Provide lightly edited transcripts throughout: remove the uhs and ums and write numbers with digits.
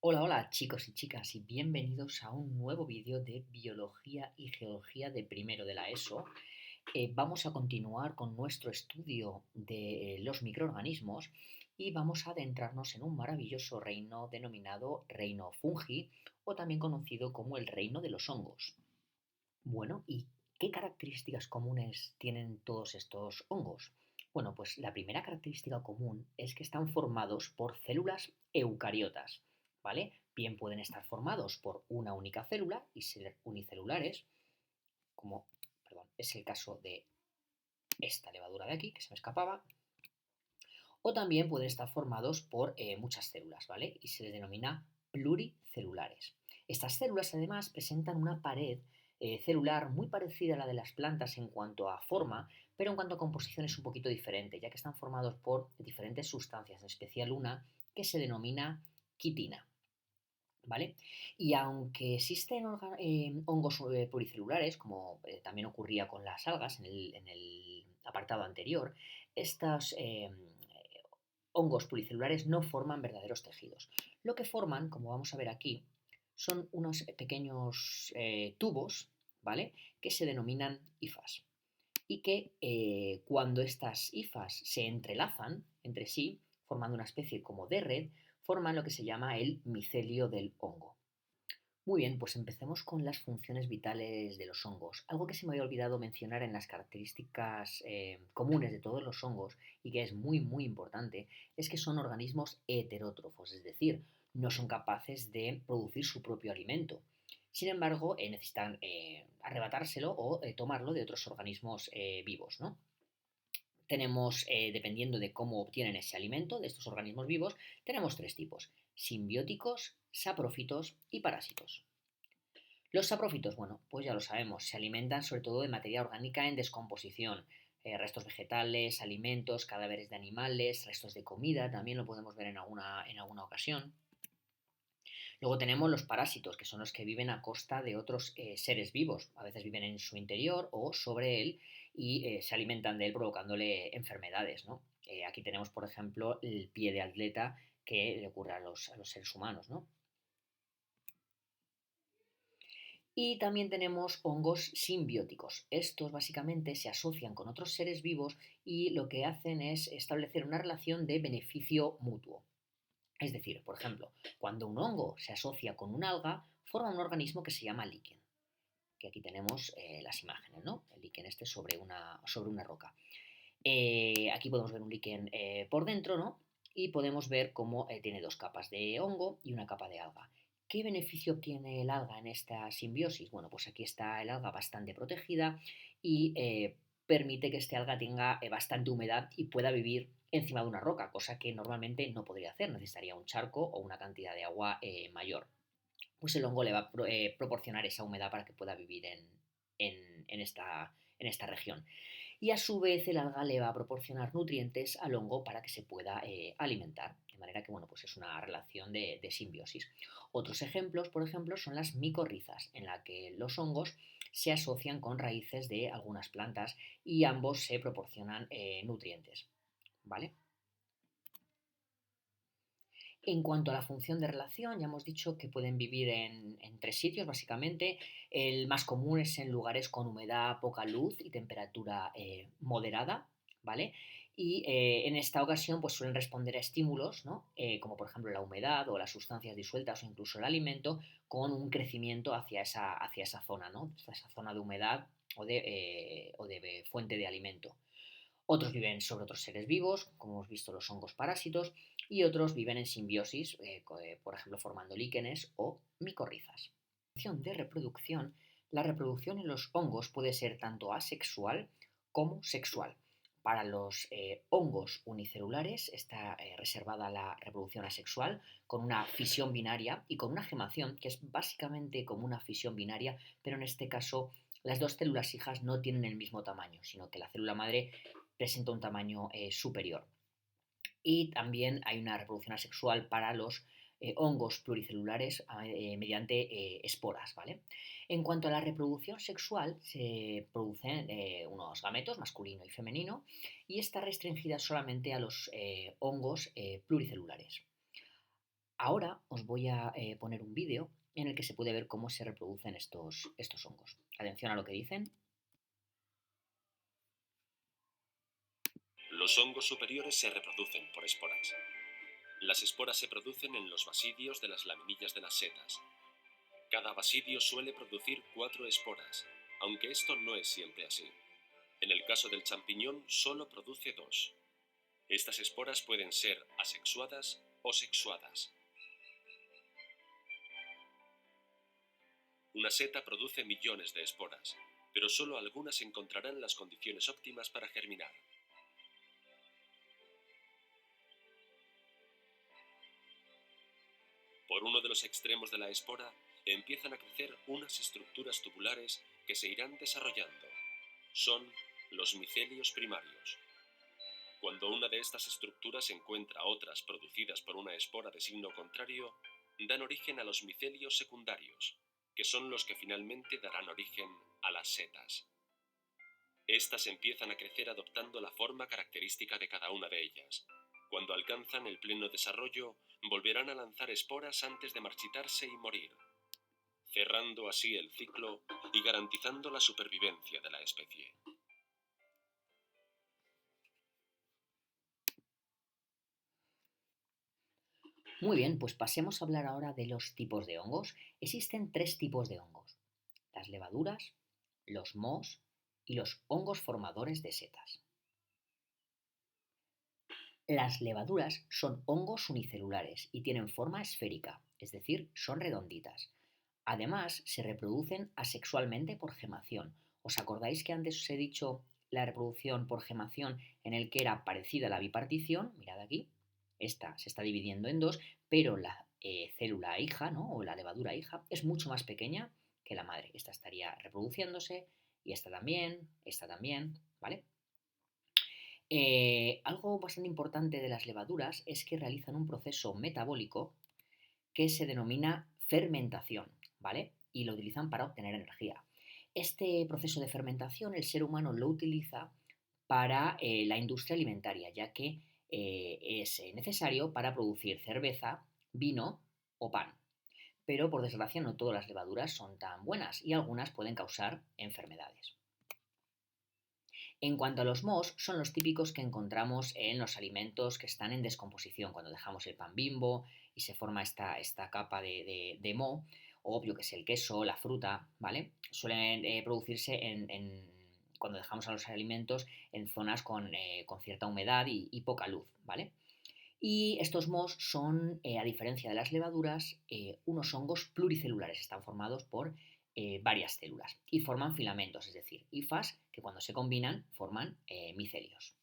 Hola, hola chicos y chicas y bienvenidos a un nuevo vídeo de Biología y Geología de primero de la ESO. Vamos a continuar con nuestro estudio de los microorganismos y vamos a adentrarnos en un maravilloso reino denominado reino fungi o también conocido como el reino de los hongos. Bueno, ¿y qué características comunes tienen todos estos hongos? Bueno, pues la primera característica común es que están formados por células eucariotas, ¿vale? Bien pueden estar formados por una única célula y ser unicelulares, como, perdón, es el caso de esta levadura de aquí, que se me escapaba, o también pueden estar formados por muchas células, ¿vale? Y se les denomina pluricelulares. Estas células además presentan una pared celular muy parecida a la de las plantas en cuanto a forma, pero en cuanto a composición es un poquito diferente, ya que están formados por diferentes sustancias, en especial una que se denomina quitina. ¿Vale? Y aunque existen hongos pluricelulares, como también ocurría con las algas en el apartado anterior, estos hongos pluricelulares no forman verdaderos tejidos. Lo que forman, como vamos a ver aquí, son unos pequeños tubos, ¿vale? Que se denominan hifas. Y que cuando estas hifas se entrelazan entre sí, formando una especie como de red, forman lo que se llama el micelio del hongo. Muy bien, pues empecemos con las funciones vitales de los hongos. Algo que se me había olvidado mencionar en las características comunes de todos los hongos y que es muy importante es que son organismos heterótrofos, es decir, no son capaces de producir su propio alimento. Sin embargo, necesitan arrebatárselo o tomarlo de otros organismos vivos, ¿no? Tenemos, dependiendo de cómo obtienen ese alimento de estos organismos vivos, tenemos tres tipos: simbióticos, saprófitos y parásitos. Los saprófitos, bueno, pues ya lo sabemos, se alimentan sobre todo de materia orgánica en descomposición, restos vegetales, alimentos, cadáveres de animales, restos de comida, también lo podemos ver en alguna ocasión. Luego tenemos los parásitos, que son los que viven a costa de otros seres vivos. A veces viven en su interior o sobre él y se alimentan de él provocándole enfermedades, ¿no? Aquí tenemos, por ejemplo, el pie de atleta que le ocurre a los seres humanos, ¿no? Y también tenemos hongos simbióticos. Estos básicamente se asocian con otros seres vivos y lo que hacen es establecer una relación de beneficio mutuo. Es decir, por ejemplo, cuando un hongo se asocia con un alga, forma un organismo que se llama líquen, que aquí tenemos las imágenes, ¿no? El líquen este sobre una roca. Aquí podemos ver un líquen por dentro, ¿no? Y podemos ver cómo tiene dos capas de hongo y una capa de alga. ¿Qué beneficio obtiene el alga en esta simbiosis? Bueno, pues aquí está el alga bastante protegida y permite que este alga tenga bastante humedad y pueda vivir encima de una roca, cosa que normalmente no podría hacer, necesitaría un charco o una cantidad de agua mayor. Pues el hongo le va a proporcionar esa humedad para que pueda vivir en esta región. Y a su vez el alga le va a proporcionar nutrientes al hongo para que se pueda alimentar. De manera que, bueno, pues es una relación de simbiosis. Otros ejemplos, por ejemplo, son las micorrizas, en la que los hongos se asocian con raíces de algunas plantas y ambos se proporcionan nutrientes. ¿Vale? En cuanto a la función de relación, ya hemos dicho que pueden vivir en tres sitios, básicamente. El más común es en lugares con humedad, poca luz y temperatura moderada, ¿vale? Y en esta ocasión pues suelen responder a estímulos, ¿no? Como por ejemplo la humedad o las sustancias disueltas o incluso el alimento, con un crecimiento hacia esa zona, ¿no? Esa zona de humedad o de fuente de alimento. Otros viven sobre otros seres vivos, como hemos visto los hongos parásitos, y otros viven en simbiosis, por ejemplo formando líquenes o micorrizas. De reproducción, la reproducción en los hongos puede ser tanto asexual como sexual. Para los hongos unicelulares está reservada la reproducción asexual con una fisión binaria y con una gemación, que es básicamente como una fisión binaria, pero en este caso las dos células hijas no tienen el mismo tamaño, sino que la célula madre presenta un tamaño superior. Y también hay una reproducción asexual para los hongos pluricelulares mediante esporas, ¿vale? En cuanto a la reproducción sexual, se producen unos gametos, masculino y femenino, y está restringida solamente a los hongos pluricelulares. Ahora os voy a poner un vídeo en el que se puede ver cómo se reproducen estos hongos. Atención a lo que dicen. Los hongos superiores se reproducen por esporas. Las esporas se producen en los basidios de las laminillas de las setas. Cada basidio suele producir 4 esporas, aunque esto no es siempre así. En el caso del champiñón solo produce 2. Estas esporas pueden ser asexuadas o sexuadas. Una seta produce millones de esporas, pero solo algunas encontrarán las condiciones óptimas para germinar. Por uno de los extremos de la espora empiezan a crecer unas estructuras tubulares que se irán desarrollando. Son los micelios primarios. Cuando una de estas estructuras encuentra otras producidas por una espora de signo contrario, dan origen a los micelios secundarios, que son los que finalmente darán origen a las setas. Estas empiezan a crecer adoptando la forma característica de cada una de ellas. Cuando alcanzan el pleno desarrollo, volverán a lanzar esporas antes de marchitarse y morir, cerrando así el ciclo y garantizando la supervivencia de la especie. Muy bien, pues pasemos a hablar ahora de los tipos de hongos. Existen 3 tipos de hongos: las levaduras, los mohos y los hongos formadores de setas. Las levaduras son hongos unicelulares y tienen forma esférica, es decir, son redonditas. Además, se reproducen asexualmente por gemación. ¿Os acordáis que antes os he dicho la reproducción por gemación en el que era parecida a la bipartición? Mirad aquí, esta se está dividiendo en dos, pero la célula hija, ¿no? O la levadura hija es mucho más pequeña que la madre. Esta estaría reproduciéndose y esta también, ¿vale? Algo bastante importante de las levaduras es que realizan un proceso metabólico que se denomina fermentación, ¿vale? Y lo utilizan para obtener energía. Este proceso de fermentación el ser humano lo utiliza para la industria alimentaria, ya que es necesario para producir cerveza, vino o pan. Pero por desgracia no todas las levaduras son tan buenas y algunas pueden causar enfermedades. En cuanto a los mohos, son los típicos que encontramos en los alimentos que están en descomposición, cuando dejamos el pan Bimbo y se forma esta capa de moho, o yo que sé, el queso, la fruta, ¿vale? Suelen producirse cuando dejamos a los alimentos en zonas con cierta humedad y poca luz, ¿vale? Y estos mohos son, a diferencia de las levaduras, unos hongos pluricelulares. Están formados por varias células y forman filamentos, es decir, hifas que cuando se combinan forman micelios.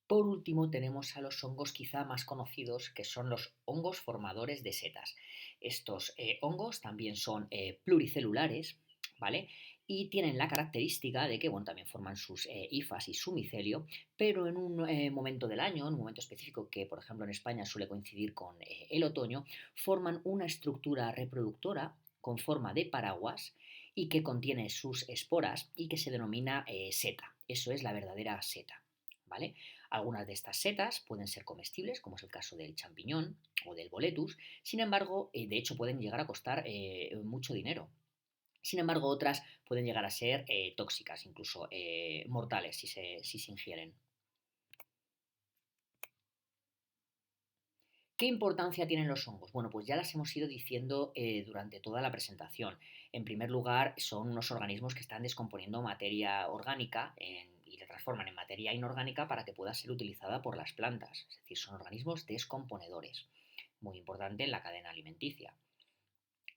Por último tenemos a los hongos quizá más conocidos, que son los hongos formadores de setas. Estos hongos también son pluricelulares, ¿vale? Y tienen la característica de que, bueno, también forman sus hifas y su micelio, pero en un momento del año, en un momento específico que, por ejemplo, en España suele coincidir con el otoño, forman una estructura reproductora con forma de paraguas y que contiene sus esporas y que se denomina seta. Eso es la verdadera seta, ¿vale? Algunas de estas setas pueden ser comestibles, como es el caso del champiñón o del boletus. Sin embargo, de hecho pueden llegar a costar mucho dinero. Sin embargo, otras pueden llegar a ser tóxicas, incluso mortales si se ingieren. ¿Qué importancia tienen los hongos? Bueno, pues ya las hemos ido diciendo durante toda la presentación. En primer lugar, son unos organismos que están descomponiendo materia orgánica y la transforman en materia inorgánica para que pueda ser utilizada por las plantas. Es decir, son organismos descomponedores, muy importante en la cadena alimenticia.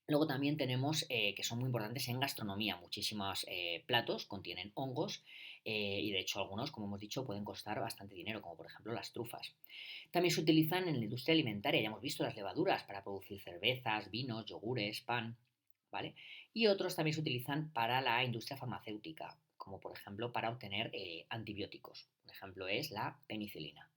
Luego también tenemos que son muy importantes en gastronomía. Muchísimos platos contienen hongos y de hecho algunos, como hemos dicho, pueden costar bastante dinero, como por ejemplo las trufas. También se utilizan en la industria alimentaria, ya hemos visto las levaduras para producir cervezas, vinos, yogures, pan, ¿vale? Y otros también se utilizan para la industria farmacéutica, como por ejemplo para obtener antibióticos. Un ejemplo es la penicilina.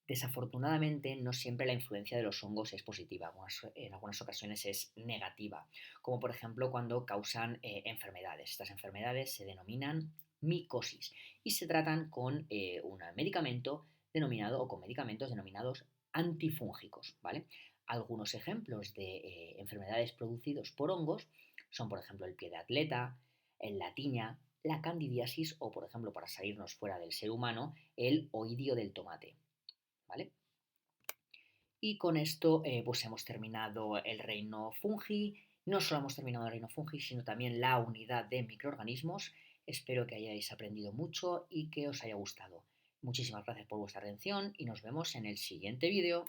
Desafortunadamente, no siempre la influencia de los hongos es positiva, en algunas ocasiones es negativa, como por ejemplo cuando causan enfermedades. Estas enfermedades se denominan micosis y se tratan con un medicamento denominado o con medicamentos denominados antifúngicos, ¿vale? Algunos ejemplos de enfermedades producidos por hongos son, por ejemplo, el pie de atleta, la tiña, la candidiasis o, por ejemplo, para salirnos fuera del ser humano, el oidio del tomate, ¿vale? Y con esto pues hemos terminado el reino fungi. No solo hemos terminado el reino fungi, sino también la unidad de microorganismos. Espero que hayáis aprendido mucho y que os haya gustado. Muchísimas gracias por vuestra atención y nos vemos en el siguiente vídeo.